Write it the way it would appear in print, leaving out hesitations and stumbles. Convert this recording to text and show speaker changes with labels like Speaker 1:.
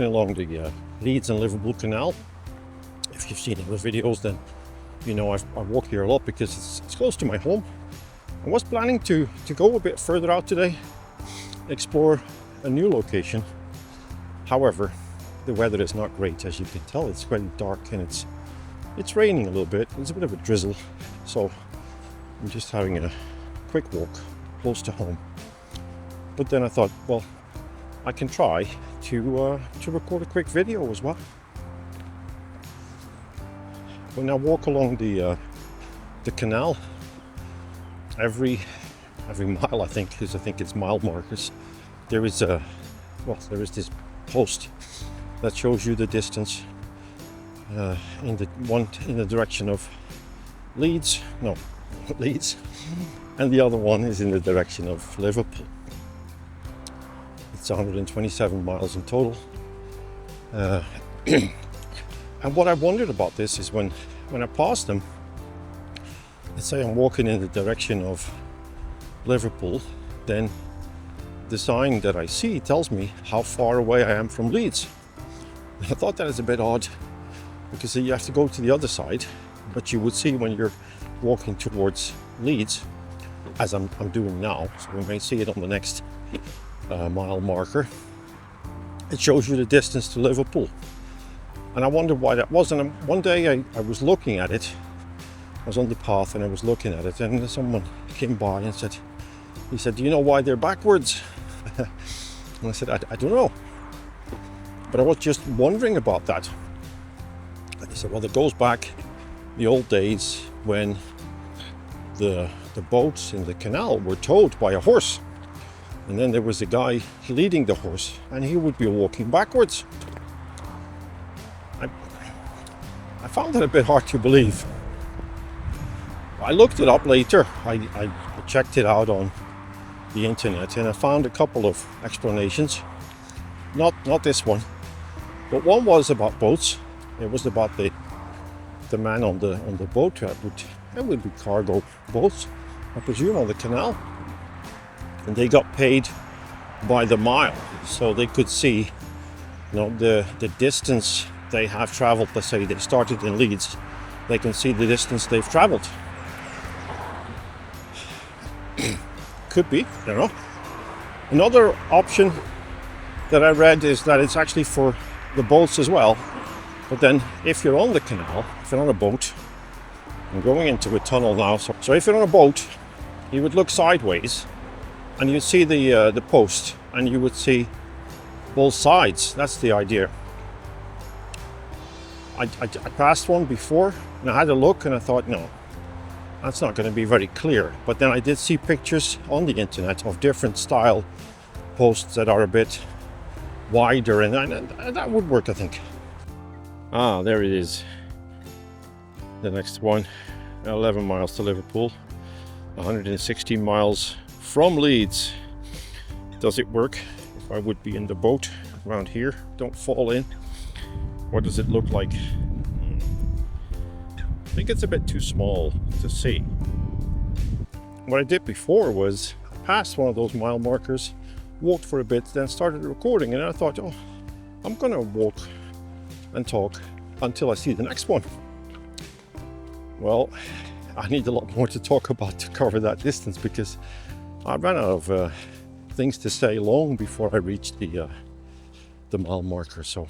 Speaker 1: walking along the Leeds and Liverpool Canal. If you've seen other videos, then you know I walk here a lot because it's close to my home. I was planning to go a bit further out today, explore a new location. However, the weather is not great, as you can tell. It's quite dark and it's raining a little bit. There's a bit of a drizzle, so I'm just having a quick walk close to home. But then I thought, well, I can try to record a quick video as well. When I walk along the canal, every mile I think it's mile markers, there is this post that shows you the distance in the direction of Leeds, and the other one is in the direction of Liverpool. It's 127 miles in total. And what I wondered about this is when I pass them, let's say I'm walking in the direction of Liverpool, then the sign that I see tells me how far away I am from Leeds. I thought that is a bit odd, because you have to go to the other side, but you would see when you're walking towards Leeds, as I'm doing now, so we may see it on the next mile marker. It shows you the distance to Liverpool. And I wondered why that was. And one day I was looking at it. I was on the path and I was looking at it, and someone came by and said, do you know why they're backwards? And I said, I don't know. But I was just wondering about that. And he said, well, it goes back the old days when the boats in the canal were towed by a horse. And then there was a guy leading the horse, and he would be walking backwards. I found that a bit hard to believe. I looked it up later. I checked it out on the internet, and I found a couple of explanations. Not this one, but one was about boats. It was about the man on the boat. It would be cargo boats, I presume, on the canal. And they got paid by the mile, so they could see, the distance they have traveled. Let's say they started in Leeds, they can see the distance they've traveled. Could be, I don't know. Another option that I read is that it's actually for the boats as well. But then if you're on the canal, if you're on a boat, I'm going into a tunnel now, so if you're on a boat, you would look sideways and you'd see the post, and you would see both sides. That's the idea. I passed one before and I had a look and I thought, no, that's not going to be very clear. But then I did see pictures on the internet of different style posts that are a bit wider, and that would work, I think. Ah, there it is. The next one, 11 miles to Liverpool, 160 miles from Leeds. Does it work? If I would be in the boat around here, don't fall in. What does it look like? I think it's a bit too small to see. What I did before was passed one of those mile markers, walked for a bit, then started recording, and I thought, oh, I'm gonna walk and talk until I see the next one. Well, I need a lot more to talk about to cover that distance, because I ran out of things to say long before I reached the mile marker. So